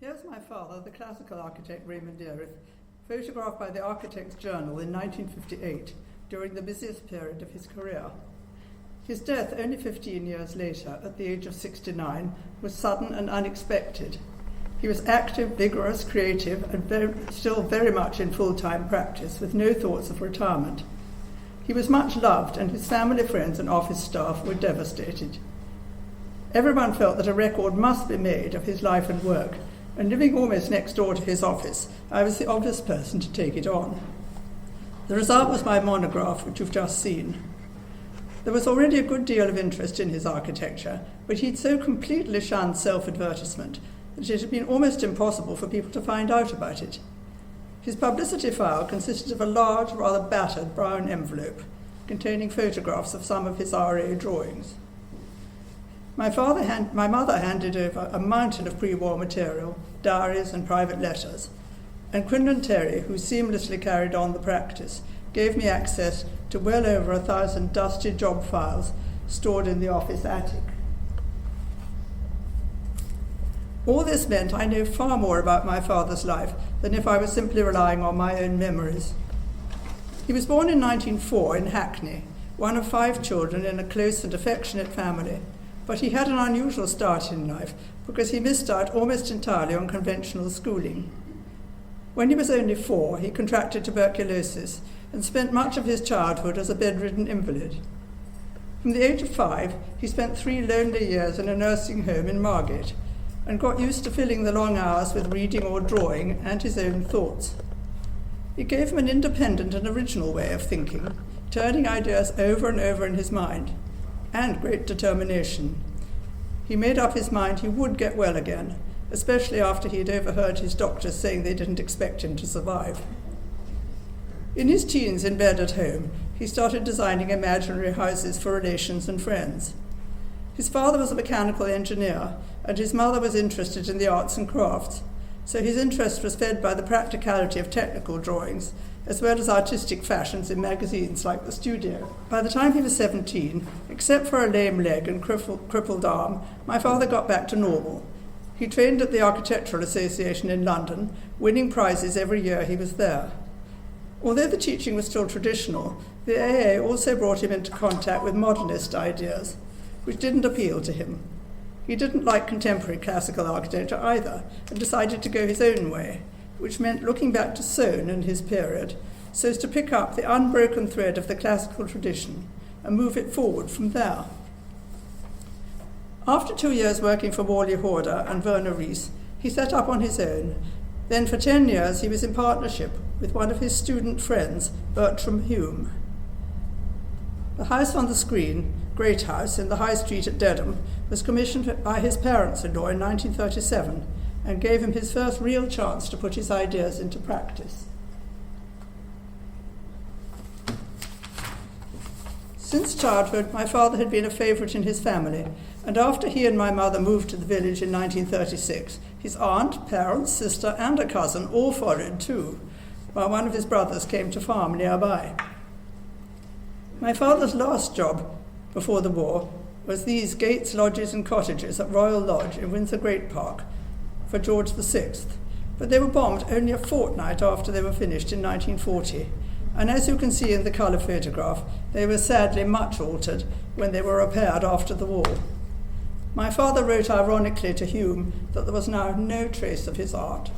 Here's my father, the classical architect Raymond Erith, photographed by the Architects' Journal in 1958, during the busiest period of his career. His death only 15 years later, at the age of 69, was sudden and unexpected. He was active, vigorous, creative, and still very much in full-time practice, with no thoughts of retirement. He was much loved, and his family, friends, and office staff were devastated. Everyone felt that a record must be made of his life and work, and living almost next door to his office, I was the obvious person to take it on. The result was my monograph, which you've just seen. There was already a good deal of interest in his architecture, but he'd so completely shunned self-advertisement that it had been almost impossible for people to find out about it. His publicity file consisted of a large, rather battered brown envelope containing photographs of some of his RA drawings. My mother handed over a mountain of pre-war material, diaries and private letters, and Quinlan Terry, who seamlessly carried on the practice, gave me access to well over 1,000 dusty job files stored in the office attic. All this meant I know far more about my father's life than if I was simply relying on my own memories. He was born in 1904 in Hackney, one of 5 children in a close and affectionate family, but he had an unusual start in life because he missed out almost entirely on conventional schooling. When he was only 4, he contracted tuberculosis and spent much of his childhood as a bedridden invalid. From the age of 5, he spent 3 lonely years in a nursing home in Margate and got used to filling the long hours with reading or drawing and his own thoughts. It gave him an independent and original way of thinking, turning ideas over and over in his mind, and great determination. He made up his mind he would get well again, especially after he had overheard his doctors saying they didn't expect him to survive. In his teens in bed at home, he started designing imaginary houses for relations and friends. His father was a mechanical engineer, and his mother was interested in the arts and crafts, so his interest was fed by the practicality of technical drawings, as well as artistic fashions in magazines like The Studio. By the time he was 17, except for a lame leg and crippled arm, my father got back to normal. He trained at the Architectural Association in London, winning prizes every year he was there. Although the teaching was still traditional, the AA also brought him into contact with modernist ideas, which didn't appeal to him. He didn't like contemporary classical architecture either, and decided to go his own way, which meant looking back to Soane and his period, so as to pick up the unbroken thread of the classical tradition and move it forward from there. After 2 years working for Morley Horder and Werner Ries, he set up on his own. Then for 10 years he was in partnership with one of his student friends, Bertram Hume. The house on the screen, Great House, in the High Street at Dedham, was commissioned by his parents-in-law in 1937 and gave him his first real chance to put his ideas into practice. Since childhood, my father had been a favourite in his family, and after he and my mother moved to the village in 1936, his aunt, parents, sister, and a cousin all followed too, while one of his brothers came to farm nearby. My father's last job before the war was these gates, lodges, and cottages at Royal Lodge in Windsor Great Park for George VI, but they were bombed only a fortnight after they were finished in 1940, and as you can see in the colour photograph, they were sadly much altered when they were repaired after the war. My father wrote ironically to Hume that there was now no trace of his art.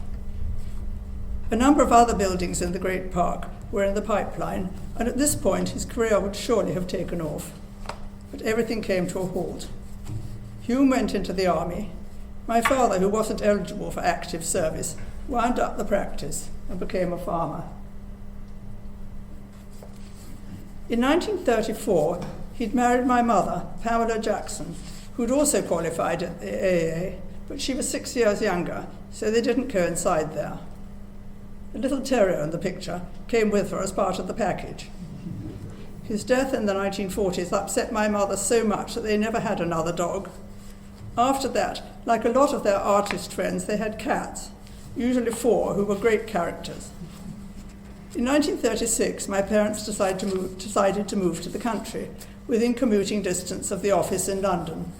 A number of other buildings in the Great Park were in the pipeline, and at this point his career would surely have taken off. But everything came to a halt. Hume went into the army. My father, who wasn't eligible for active service, wound up the practice and became a farmer. In 1934, he'd married my mother, Pamela Jackson, who'd also qualified at the AA, but she was 6 years younger, so they didn't coincide there. The little terrier in the picture came with her as part of the package. His death in the 1940s upset my mother so much that they never had another dog. After that, like a lot of their artist friends, they had cats, usually 4, who were great characters. In 1936, my parents decided to move to the country, within commuting distance of the office in London,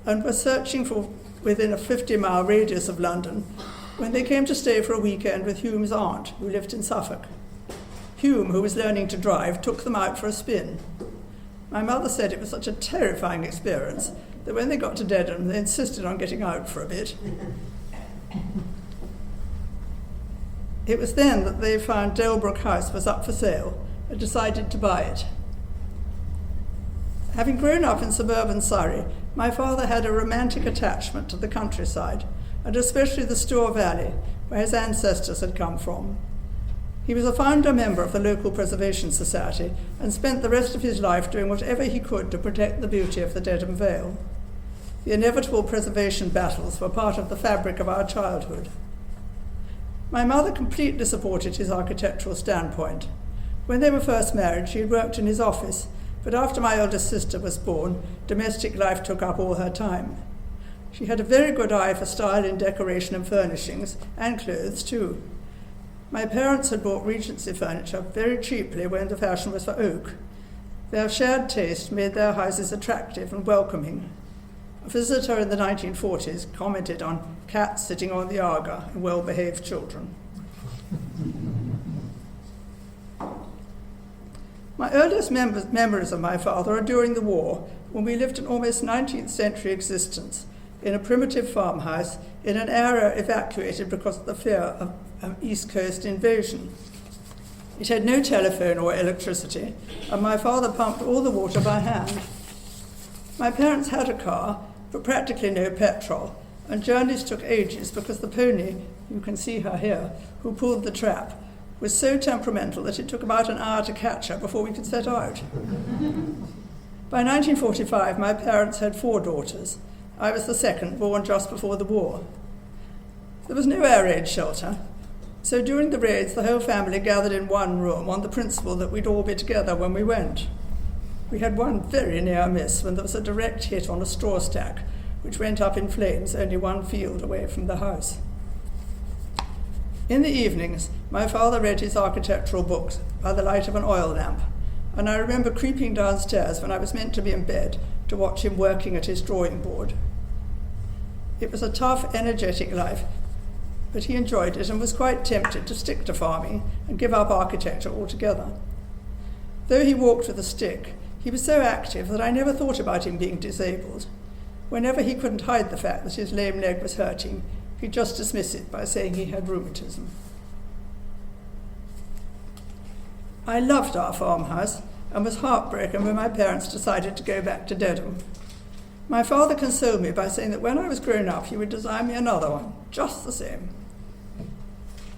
and were searching for, within a 50-mile radius of London, when they came to stay for a weekend with Hume's aunt, who lived in Suffolk. Hume, who was learning to drive, took them out for a spin. My mother said it was such a terrifying experience that when they got to Dedham, they insisted on getting out for a bit. It was then that they found Delbrook House was up for sale and decided to buy it. Having grown up in suburban Surrey, my father had a romantic attachment to the countryside, and especially the Stour Valley, where his ancestors had come from. He was a founder member of the local Preservation Society and spent the rest of his life doing whatever he could to protect the beauty of the Dedham Vale. The inevitable preservation battles were part of the fabric of our childhood. My mother completely supported his architectural standpoint. When they were first married, she had worked in his office, but after my eldest sister was born, domestic life took up all her time. She had a very good eye for style in decoration and furnishings, and clothes too. My parents had bought Regency furniture very cheaply when the fashion was for oak. Their shared taste made their houses attractive and welcoming. A visitor in the 1940s commented on cats sitting on the Aga and well-behaved children. My earliest memories of my father are during the war, when we lived an almost 19th century existence in a primitive farmhouse in an area evacuated because of the fear of East Coast invasion. It had no telephone or electricity, and my father pumped all the water by hand. My parents had a car, but practically no petrol, and journeys took ages because the pony, you can see her here, who pulled the trap, was so temperamental that it took about an hour to catch her before we could set out. By 1945, my parents had 4 daughters. I was the second, born just before the war. There was no air raid shelter, so during the raids, the whole family gathered in one room on the principle that we'd all be together when we went. We had one very near miss when there was a direct hit on a straw stack, which went up in flames only 1 field away from the house. In the evenings, my father read his architectural books by the light of an oil lamp, and I remember creeping downstairs when I was meant to be in bed to watch him working at his drawing board. It was a tough, energetic life, but he enjoyed it and was quite tempted to stick to farming and give up architecture altogether. Though he walked with a stick, he was so active that I never thought about him being disabled. Whenever he couldn't hide the fact that his lame leg was hurting, he'd just dismiss it by saying he had rheumatism. I loved our farmhouse and was heartbroken when my parents decided to go back to Dedham. My father consoled me by saying that when I was grown up, he would design me another one, just the same.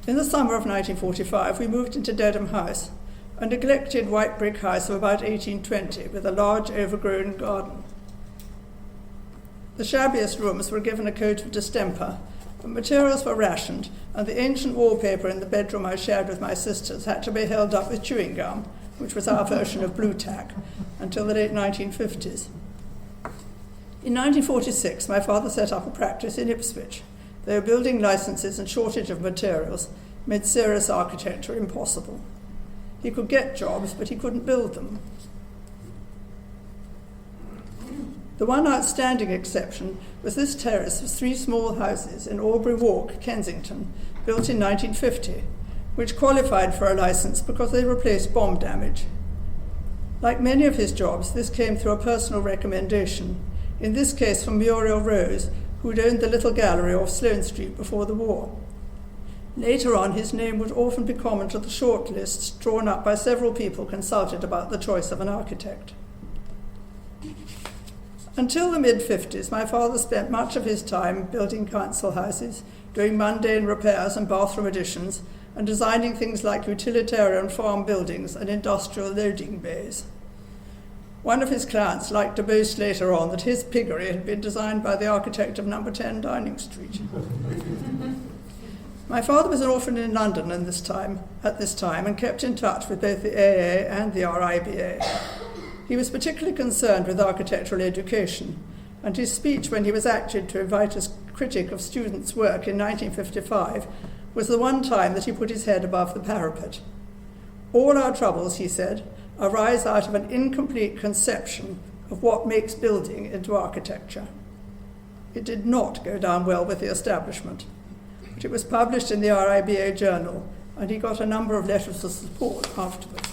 In the summer of 1945, we moved into Dedham House, a neglected white brick house of about 1820 with a large overgrown garden. The shabbiest rooms were given a coat of distemper, but materials were rationed, and the ancient wallpaper in the bedroom I shared with my sisters had to be held up with chewing gum, which was our version of blue tack, until the late 1950s. In 1946, my father set up a practice in Ipswich, though building licenses and shortage of materials made serious architecture impossible. He could get jobs, but he couldn't build them. The one outstanding exception was this terrace with 3 small houses in Albury Walk, Kensington, built in 1950, which qualified for a license because they replaced bomb damage. Like many of his jobs, this came through a personal recommendation, in this case from Muriel Rose, who'd owned the little gallery off Sloane Street before the war. Later on, his name would often be common to the short lists drawn up by several people consulted about the choice of an architect. Until the mid-50s, my father spent much of his time building council houses, doing mundane repairs and bathroom additions, and designing things like utilitarian farm buildings and industrial loading bays. One of his clients liked to boast later on that his piggery had been designed by the architect of number 10 Downing Street. My father was an orphan in London at this time, and kept in touch with both the AA and the RIBA. He was particularly concerned with architectural education, and his speech when he was acted to invite a critic of students' work in 1955 was the one time that he put his head above the parapet. All our troubles, he said, arise out of an incomplete conception of what makes building into architecture. It did not go down well with the establishment. but it was published in the RIBA Journal, and he got a number of letters of support afterwards.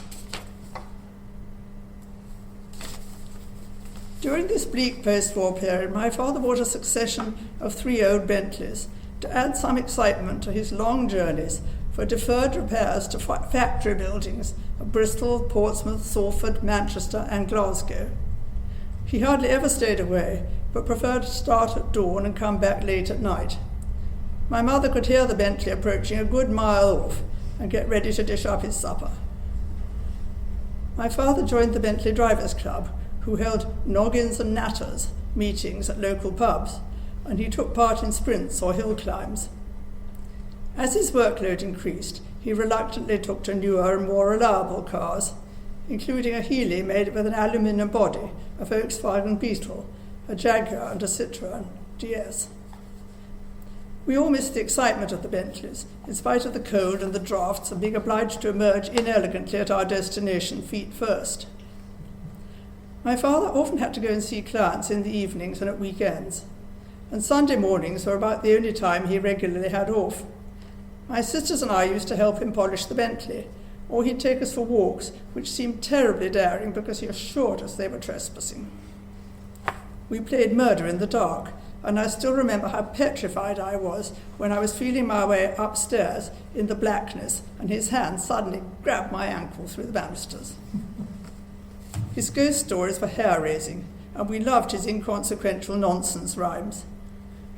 During this bleak post-war period, my father bought a succession of 3 old Bentleys to add some excitement to his long journeys for deferred repairs to factory buildings of Bristol, Portsmouth, Salford, Manchester and Glasgow. He hardly ever stayed away, but preferred to start at dawn and come back late at night. My mother could hear the Bentley approaching a good mile off and get ready to dish up his supper. My father joined the Bentley Drivers Club, who held noggins and natters meetings at local pubs, and he took part in sprints or hill climbs. As his workload increased, he reluctantly took to newer and more reliable cars, including a Healey made with an aluminium body, a Volkswagen Beetle, a Jaguar and a Citroën DS. We all missed the excitement of the Bentleys, in spite of the cold and the draughts and being obliged to emerge inelegantly at our destination feet first. My father often had to go and see clients in the evenings and at weekends, and Sunday mornings were about the only time he regularly had off. My sisters and I used to help him polish the Bentley, or he'd take us for walks, which seemed terribly daring because he assured us they were trespassing. We played murder in the dark, and I still remember how petrified I was when I was feeling my way upstairs in the blackness and his hand suddenly grabbed my ankle through the banisters. His ghost stories were hair-raising, and we loved his inconsequential nonsense rhymes.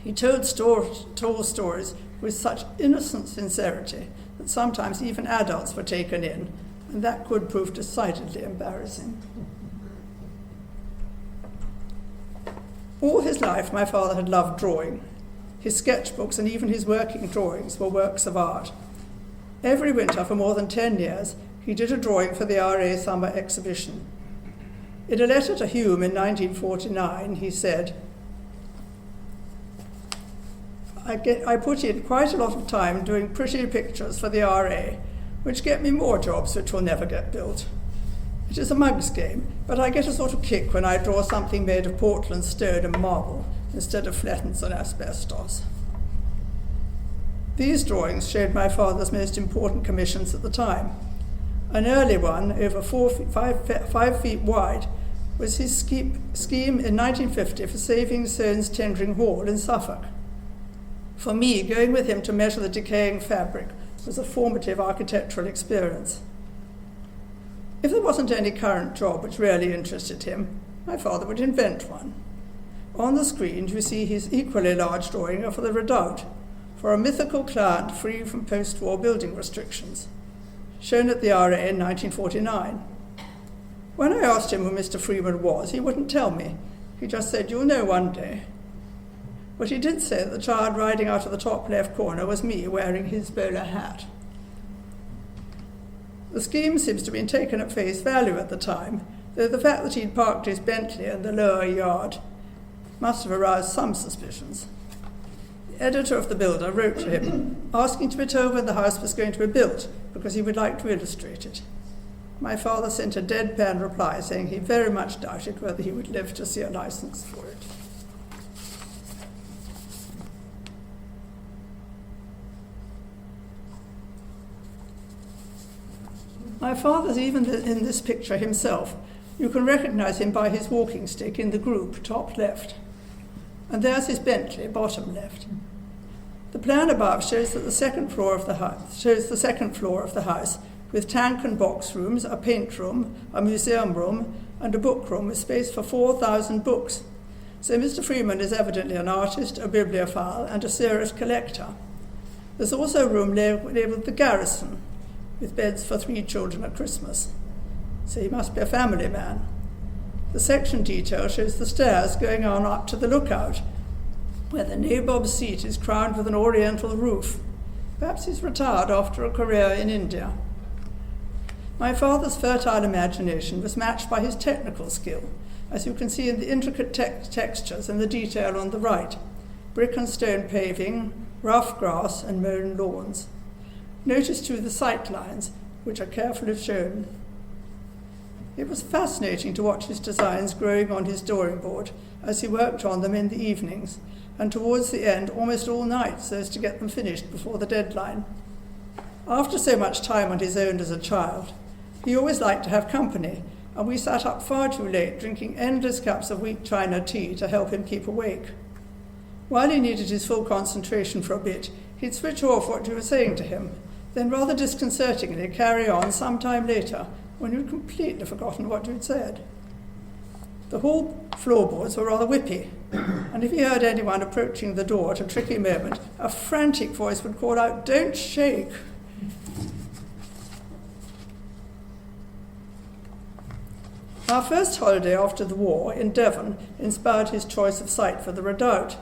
He told stories with such innocent sincerity that sometimes even adults were taken in, and that could prove decidedly embarrassing. All his life, my father had loved drawing. His sketchbooks and even his working drawings were works of art. Every winter for more than 10 years, he did a drawing for the RA summer exhibition. In a letter to Hume in 1949, he said, I put in quite a lot of time doing pretty pictures for the RA, which get me more jobs which will never get built. It is a mug's game, but I get a sort of kick when I draw something made of Portland stone and marble instead of flatens and asbestos. These drawings showed my father's most important commissions at the time. An early one, over 5 feet wide, was his scheme in 1950 for saving Soane's Tendring Hall in Suffolk. For me, going with him to measure the decaying fabric was a formative architectural experience. If there wasn't any current job which really interested him, my father would invent one. On the screen you see his equally large drawing of the Redoubt, for a mythical client free from post-war building restrictions, shown at the RA in 1949. When I asked him who Mr. Freeman was, he wouldn't tell me. He just said, "You'll know one day." But he did say that the child riding out of the top left corner was me wearing his bowler hat. The scheme seems to have been taken at face value at the time, though the fact that he'd parked his Bentley in the lower yard must have aroused some suspicions. The editor of the Builder wrote to him, asking to be told when the house was going to be built, because he would like to illustrate it. My father sent a deadpan reply saying he very much doubted whether he would live to see a license for it. My father's even in this picture himself. You can recognize him by his walking stick in the group, top left. And there's his Bentley, bottom left. The plan above shows the second floor of the house, with tank and box rooms, a paint room, a museum room, and a book room with space for 4,000 books. So Mr. Freeman is evidently an artist, a bibliophile, and a serious collector. There's also a room labelled the Garrison, with beds for 3 children at Christmas. So he must be a family man. The section detail shows the stairs going on up to the lookout, where the nabob's seat is crowned with an oriental roof. Perhaps he's retired after a career in India. My father's fertile imagination was matched by his technical skill, as you can see in the intricate textures and the detail on the right: brick and stone paving, rough grass and mown lawns. Notice too the sight lines, which are carefully shown. It was fascinating to watch his designs growing on his drawing board as he worked on them in the evenings, and towards the end almost all night so as to get them finished before the deadline. After so much time on his own as a child, he always liked to have company, and we sat up far too late drinking endless cups of weak China tea to help him keep awake. While he needed his full concentration for a bit, he'd switch off what you were saying to him, then rather disconcertingly carry on some time later when you'd completely forgotten what you'd said. The hall floorboards were rather whippy, and if he heard anyone approaching the door at a tricky moment, a frantic voice would call out, "Don't shake!" Our first holiday after the war in Devon inspired his choice of site for the redoubt.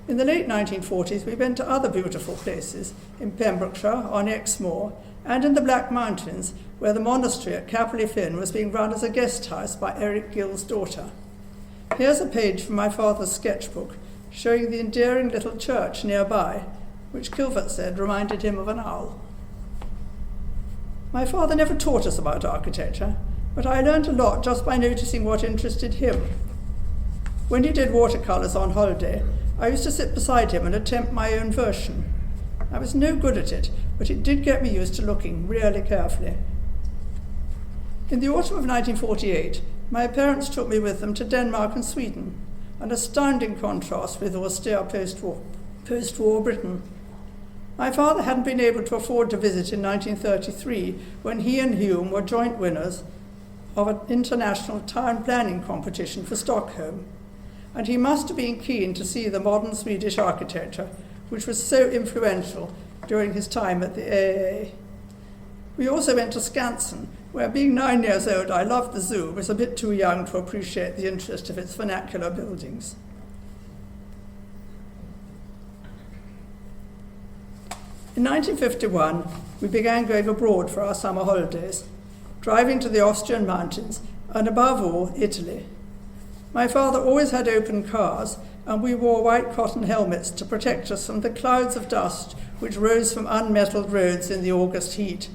In the late 1940s, we went to other beautiful places, in Pembrokeshire, on Exmoor, and in the Black Mountains, where the monastery at Capley Flynn was being run as a guest house by Eric Gill's daughter. Here's a page from my father's sketchbook showing the endearing little church nearby, which Kilvert said reminded him of an owl. My father never taught us about architecture, but I learned a lot just by noticing what interested him. When he did watercolours on holiday, I used to sit beside him and attempt my own version. I was no good at it, but it did get me used to looking really carefully. In the autumn of 1948, my parents took me with them to Denmark and Sweden, an astounding contrast with austere post-war Britain. My father hadn't been able to afford to visit in 1933 when he and Hume were joint winners of an international town planning competition for Stockholm, and he must have been keen to see the modern Swedish architecture, which was so influential during his time at the AA. We also went to Skansen, where being 9 years old I loved the zoo, was a bit too young to appreciate the interest of its vernacular buildings. In 1951, we began going abroad for our summer holidays, driving to the Austrian mountains, and above all, Italy. My father always had open cars, and we wore white cotton helmets to protect us from the clouds of dust which rose from unmetalled roads in the August heat.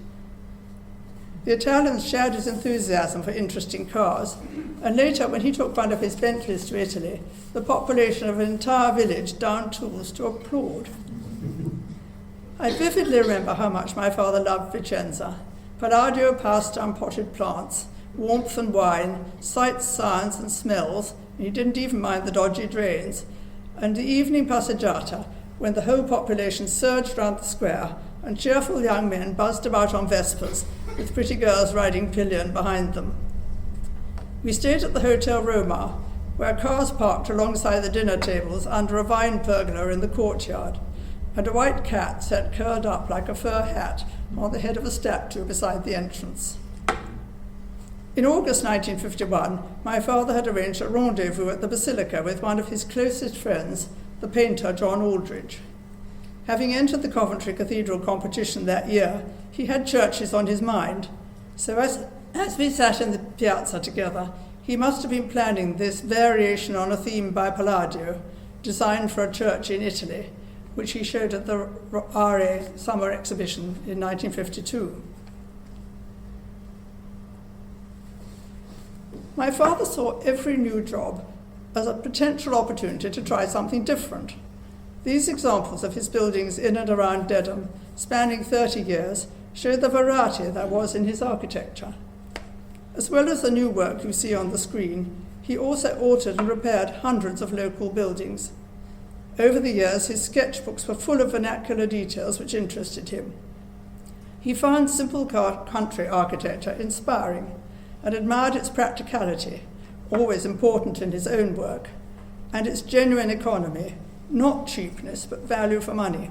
The Italians shared his enthusiasm for interesting cars, and later, when he took one of his Bentleys to Italy, the population of an entire village downed tools to applaud. I vividly remember how much my father loved Vicenza. Palladio pasta and potted plants, warmth and wine, sights, sounds and smells, and he didn't even mind the dodgy drains, and the evening passeggiata, when the whole population surged round the square and cheerful young men buzzed about on Vespers with pretty girls riding pillion behind them. We stayed at the Hotel Roma, where cars parked alongside the dinner tables under a vine pergola in the courtyard, and a white cat sat curled up like a fur hat on the head of a statue beside the entrance. In August 1951, my father had arranged a rendezvous at the Basilica with one of his closest friends, the painter John Aldridge. Having entered the Coventry Cathedral competition that year, he had churches on his mind, so as we sat in the piazza together, he must have been planning this variation on a theme by Palladio, designed for a church in Italy, which he showed at the RA Summer Exhibition in 1952. My father saw every new job as a potential opportunity to try something different. These examples of his buildings in and around Dedham, spanning 30 years, show the variety there was in his architecture. As well as the new work you see on the screen, he also altered and repaired hundreds of local buildings. Over the years, his sketchbooks were full of vernacular details which interested him. He found simple country architecture inspiring and admired its practicality, always important in his own work, and its genuine economy, not cheapness, but value for money.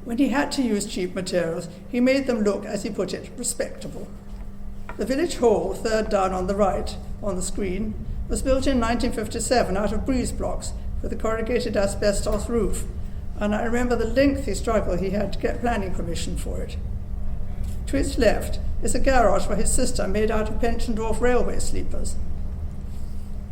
When he had to use cheap materials, he made them look, as he put it, respectable. The village hall, third down on the right, on the screen, was built in 1957 out of breeze blocks with a corrugated asbestos roof, and I remember the lengthy struggle he had to get planning permission for it. To its left is a garage for his sister made out of Pensiondorf railway sleepers.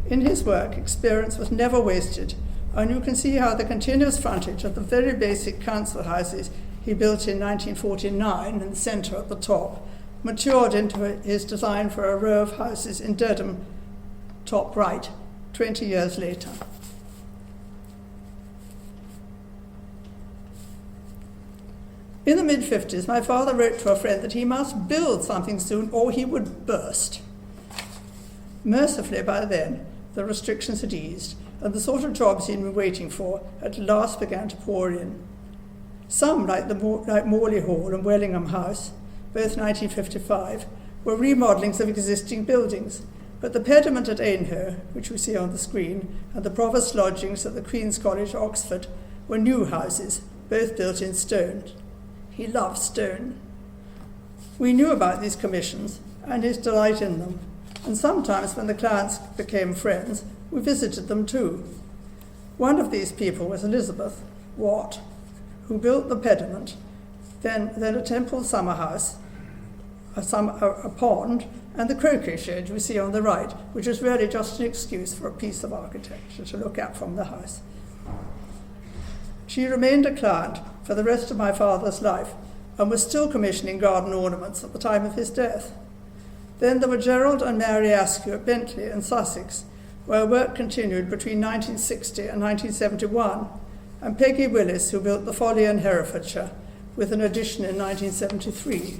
In his work, experience was never wasted, and you can see how the continuous frontage of the very basic council houses he built in 1949 in the centre at the top matured into his design for a row of houses in Dedham, top right, 20 years later. In the mid-50s, my father wrote to a friend that he must build something soon or he would burst. Mercifully, by then, the restrictions had eased, and the sort of jobs he'd been waiting for at last began to pour in. Some, like Morley Hall and Wellingham House, both 1955, were remodelings of existing buildings, but the pediment at Aynhoe, which we see on the screen, and the Provost Lodgings at the Queen's College, Oxford, were new houses, both built in stone. He loved stone. We knew about these commissions and his delight in them, and sometimes when the clients became friends, we visited them too. One of these people was Elizabeth Watt, who built the pediment, then a Temple summer house, a pond, and the croquet shed we see on the right, which is really just an excuse for a piece of architecture to look at from the house. She remained a client for the rest of my father's life and was still commissioning garden ornaments at the time of his death. Then there were Gerald and Mary Askew at Bentley in Sussex, where work continued between 1960 and 1971, and Peggy Willis, who built the Folly in Herefordshire, with an addition in 1973.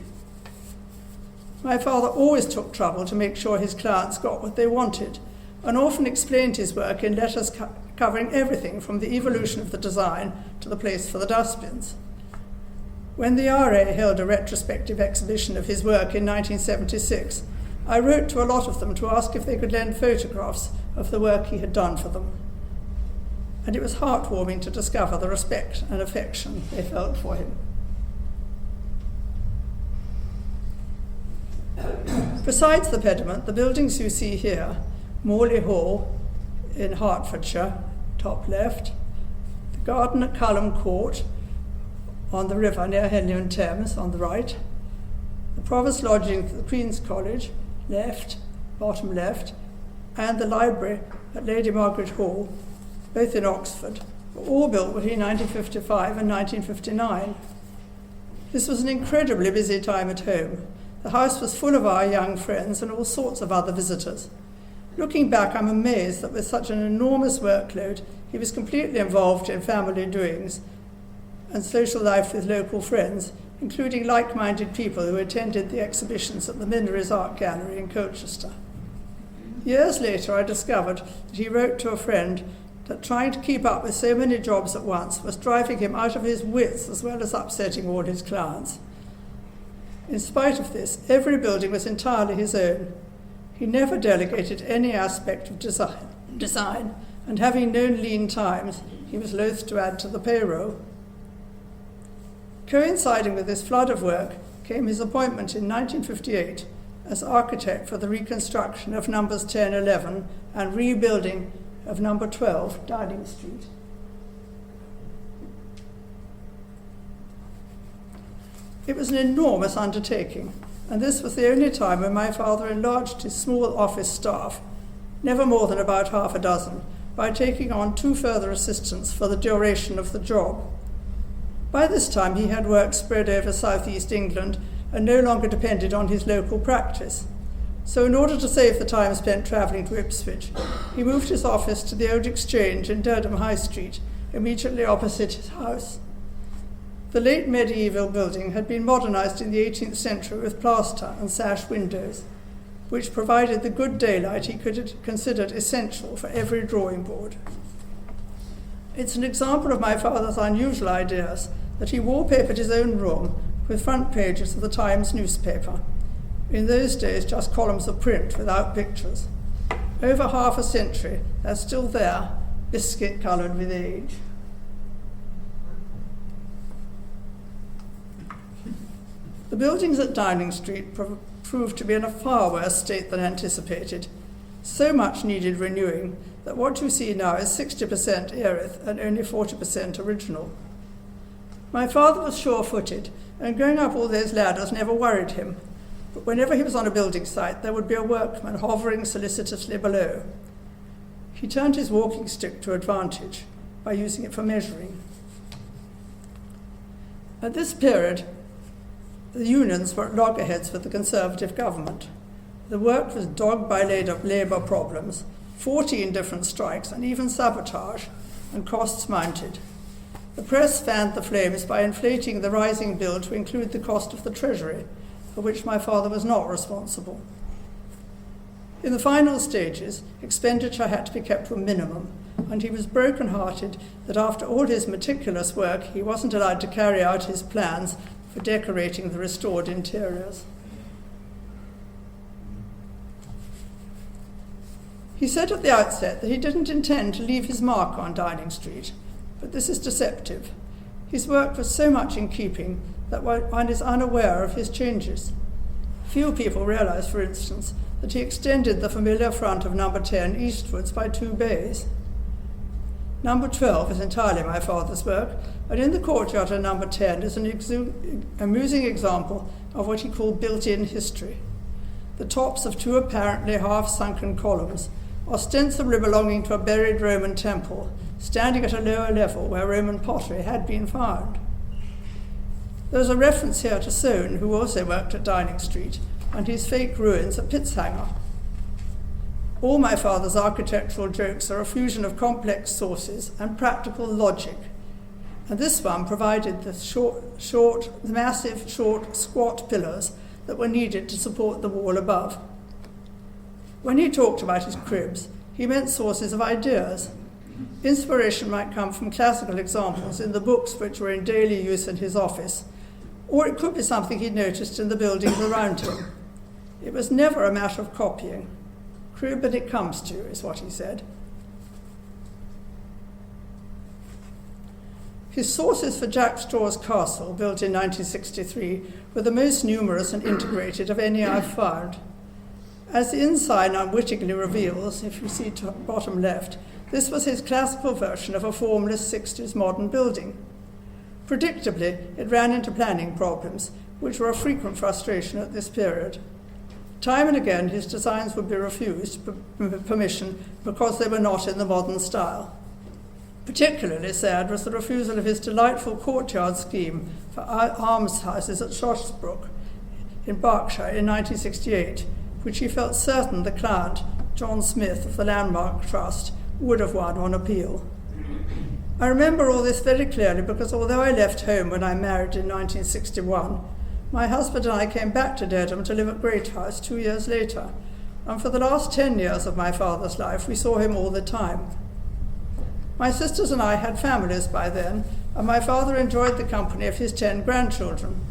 My father always took trouble to make sure his clients got what they wanted, and often explained his work in letters covering everything from the evolution of the design to the place for the dustbins. When the RA held a retrospective exhibition of his work in 1976, I wrote to a lot of them to ask if they could lend photographs of the work he had done for them. And it was heartwarming to discover the respect and affection they felt for him. Besides the pediment, the buildings you see here, Morley Hall in Hertfordshire, top left, the garden at Culham Court on the river near Henley and Thames on the right, the Provost Lodgings at the Queen's College, left, bottom left, and the library at Lady Margaret Hall, both in Oxford, were all built between 1955 and 1959. This was an incredibly busy time at home. The house was full of our young friends and all sorts of other visitors. Looking back, I'm amazed that with such an enormous workload, he was completely involved in family doings and social life with local friends, including like-minded people who attended the exhibitions at the Minories Art Gallery in Colchester. Years later, I discovered that he wrote to a friend that trying to keep up with so many jobs at once was driving him out of his wits as well as upsetting all his clients. In spite of this, every building was entirely his own. He never delegated any aspect of design, and having known lean times, he was loath to add to the payroll. Coinciding with this flood of work came his appointment in 1958 as architect for the reconstruction of numbers 10, 11 and rebuilding of number 12, Downing Street. It was an enormous undertaking, and this was the only time when my father enlarged his small office staff, never more than about half a dozen, by taking on 2 further assistants for the duration of the job. By this time he had work spread over southeast England and no longer depended on his local practice. So in order to save the time spent travelling to Ipswich, he moved his office to the Old Exchange in Durham High Street, immediately opposite his house. The late medieval building had been modernised in the 18th century with plaster and sash windows, which provided the good daylight he considered essential for every drawing board. It's an example of my father's unusual ideas that he wallpapered his own room with front pages of the Times newspaper. In those days, just columns of print without pictures. Over half a century, they're still there, biscuit-coloured with age. The buildings at Downing Street proved to be in a far worse state than anticipated. So much needed renewing that what you see now is 60% Erith and only 40% original. My father was sure-footed, and going up all those ladders never worried him. But whenever he was on a building site, there would be a workman hovering solicitously below. He turned his walking stick to advantage by using it for measuring. At this period, the unions were at loggerheads with the Conservative government. The work was dogged by labour problems, 14 different strikes, and even sabotage, and costs mounted. The press fanned the flames by inflating the rising bill to include the cost of the Treasury, for which my father was not responsible. In the final stages, expenditure had to be kept to a minimum, and he was broken-hearted that after all his meticulous work, he wasn't allowed to carry out his plans for decorating the restored interiors. He said at the outset that he didn't intend to leave his mark on Downing Street, but this is deceptive. His work was so much in keeping that one is unaware of his changes. Few people realize, for instance, that he extended the familiar front of number 10 eastwards by 2 bays. Number 12 is entirely my father's work, and in the courtyard of number 10 is an amusing example of what he called built-in history. The tops of 2 apparently half-sunken columns, ostensibly belonging to a buried Roman temple, standing at a lower level where Roman pottery had been found. There's a reference here to Soane, who also worked at Downing Street, and his fake ruins at Pitshanger. All my father's architectural jokes are a fusion of complex sources and practical logic, and this one provided the massive, short, squat pillars that were needed to support the wall above. When he talked about his cribs, he meant sources of ideas. Inspiration might come from classical examples in the books which were in daily use in his office, or it could be something he'd noticed in the buildings around him. It was never a matter of copying. Crib and it comes to, is what he said. His sources for Jack Straw's Castle, built in 1963, were the most numerous and integrated of any I've found. As the inside unwittingly reveals, if you see bottom left, this was his classical version of a formless 60s modern building. Predictably, it ran into planning problems, which were a frequent frustration at this period. Time and again, his designs would be refused permission because they were not in the modern style. Particularly sad was the refusal of his delightful courtyard scheme for almshouses at Shottesbrooke in Berkshire in 1968, which he felt certain the client, John Smith of the Landmark Trust, would have won on appeal. I remember all this very clearly because although I left home when I married in 1961, my husband and I came back to Dedham to live at Great House 2 years later, and for the last 10 years of my father's life, we saw him all the time. My sisters and I had families by then, and my father enjoyed the company of his 10 grandchildren.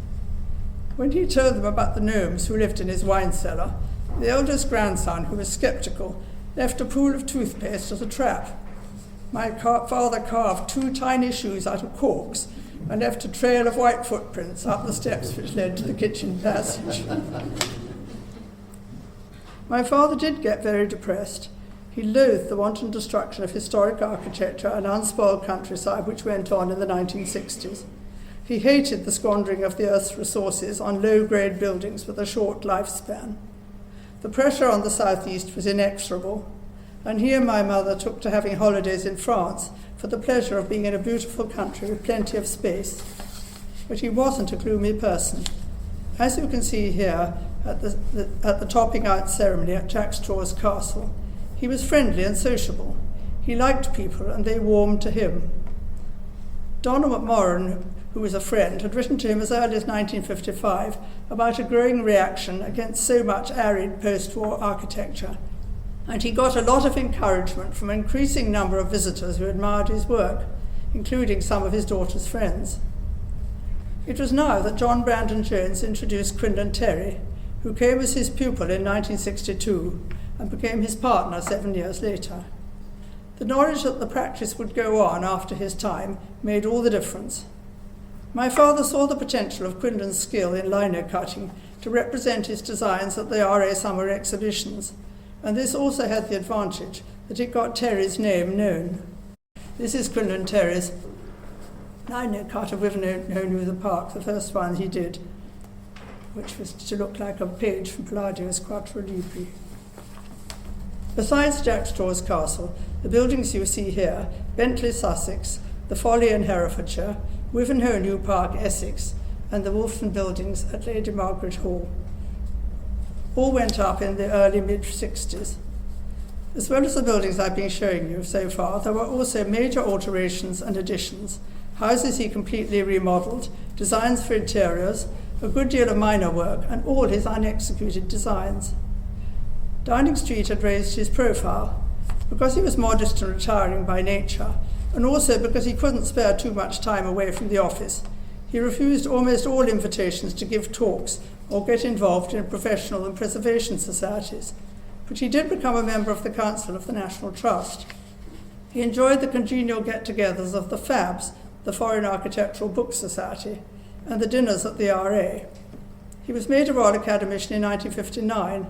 When he told them about the gnomes who lived in his wine cellar, the eldest grandson, who was sceptical, left a pool of toothpaste as a trap. My father carved 2 tiny shoes out of corks and left a trail of white footprints up the steps which led to the kitchen passage. My father did get very depressed. He loathed the wanton destruction of historic architecture and unspoiled countryside which went on in the 1960s. He hated the squandering of the earth's resources on low-grade buildings with a short lifespan. The pressure on the southeast was inexorable, and he and my mother took to having holidays in France for the pleasure of being in a beautiful country with plenty of space. But he wasn't a gloomy person. As you can see here at the topping out ceremony at Jack Straw's Castle, he was friendly and sociable. He liked people and they warmed to him. Donald McMorran, who was a friend, had written to him as early as 1955 about a growing reaction against so much arid post-war architecture, and he got a lot of encouragement from an increasing number of visitors who admired his work, including some of his daughter's friends. It was now that John Brandon Jones introduced Quinlan Terry, who came as his pupil in 1962 and became his partner 7 years later. The knowledge that the practice would go on after his time made all the difference. My father saw the potential of Quinlan's skill in lino cutting to represent his designs at the RA summer exhibitions, and this also had the advantage that it got Terry's name known. This is Quinlan Terry's lino cut of Wivenhoe the Park, the first one he did, which was to look like a page from Palladio's Quattro Libri. Besides Jack Straw's Castle, the buildings you see here, Bentley, Sussex, the Folly in Herefordshire, Wivenhoe New Park, Essex, and the Wolfton buildings at Lady Margaret Hall, all went up in the early mid-60s. As well as the buildings I've been showing you so far, there were also major alterations and additions, houses he completely remodelled, designs for interiors, a good deal of minor work, and all his unexecuted designs. Downing Street had raised his profile because he was modest and retiring by nature, and also because he couldn't spare too much time away from the office. He refused almost all invitations to give talks or get involved in professional and preservation societies, but he did become a member of the Council of the National Trust. He enjoyed the congenial get-togethers of the FABs, the Foreign Architectural Book Society, and the dinners at the RA. He was made a Royal Academician in 1959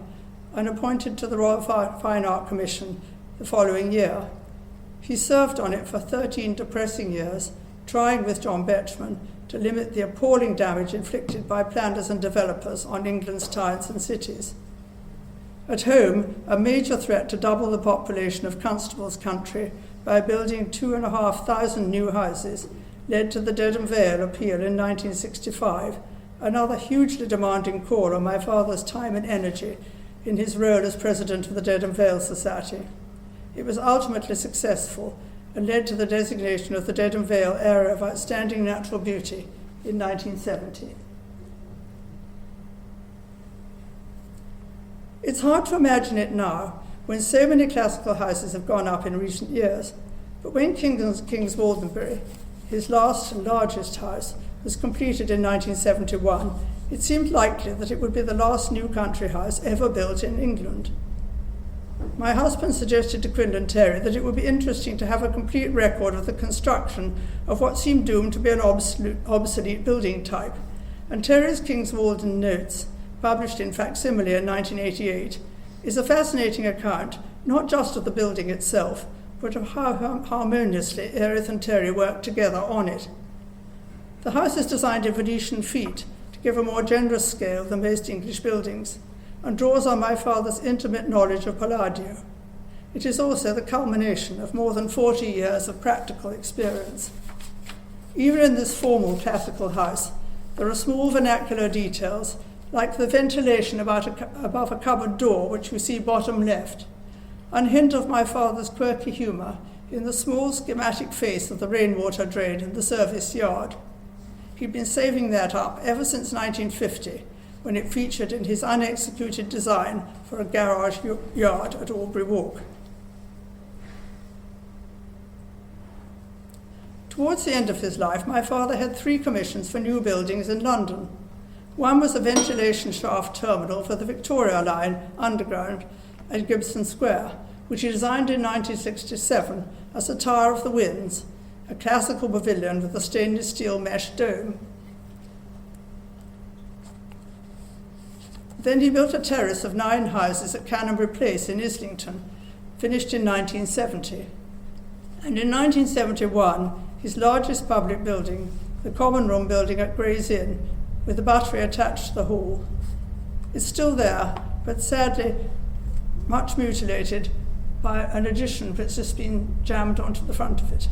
and appointed to the Royal Fine Art Commission the following year. He served on it for 13 depressing years, trying with John Betjeman to limit the appalling damage inflicted by planners and developers on England's towns and cities. At home, a major threat to double the population of Constable's country by building 2,500 new houses led to the Dedham Vale appeal in 1965, another hugely demanding call on my father's time and energy in his role as president of the Dedham Vale Society. It was ultimately successful and led to the designation of the Dedham Vale Area of Outstanding Natural Beauty in 1970. It's hard to imagine it now when so many classical houses have gone up in recent years, but when King's Waldenbury, his last and largest house, was completed in 1971, it seemed likely that it would be the last new country house ever built in England. My husband suggested to Quinlan Terry that it would be interesting to have a complete record of the construction of what seemed doomed to be an obsolete building type, and Terry's King's Walden Notes, published in facsimile in 1988, is a fascinating account not just of the building itself, but of how harmoniously Erith and Terry worked together on it. The house is designed in Venetian feet to give a more generous scale than most English buildings, and draws on my father's intimate knowledge of Palladio. It is also the culmination of more than 40 years of practical experience. Even in this formal classical house, there are small vernacular details, like the ventilation above a cupboard door, which you see bottom left, and hint of my father's quirky humour in the small schematic face of the rainwater drain in the service yard. He'd been saving that up ever since 1950, when it featured in his unexecuted design for a garage yard at Albury Walk. Towards the end of his life, my father had 3 commissions for new buildings in London. One was a ventilation shaft terminal for the Victoria Line underground at Gibson Square, which he designed in 1967 as the Tower of the Winds, a classical pavilion with a stainless steel mesh dome. Then he built a terrace of 9 houses at Canonbury Place in Islington, finished in 1970. And in 1971, his largest public building, the Common Room building at Gray's Inn, with the buttery attached to the hall. It's still there, but sadly much mutilated by an addition that's just been jammed onto the front of it.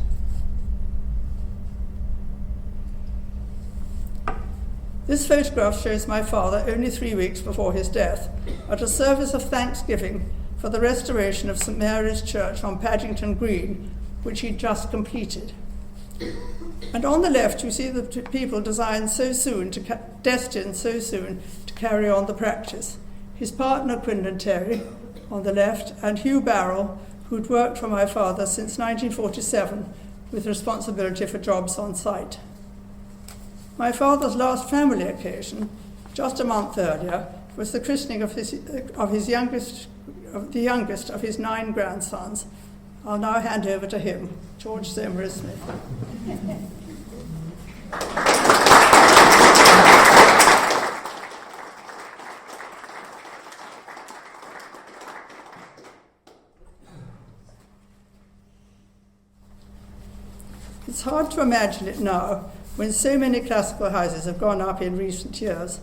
This photograph shows my father only 3 weeks before his death at a service of thanksgiving for the restoration of St Mary's Church on Paddington Green, which he'd just completed. And on the left you see the people destined so soon to carry on the practice. His partner Quinlan Terry on the left, and Hugh Barrell, who'd worked for my father since 1947 with responsibility for jobs on site. My father's last family occasion, just a month earlier, was the christening of the youngest of his 9 grandsons. I'll now hand over to him, George Zimmer Smith. It's hard to imagine it now, when so many classical houses have gone up in recent years,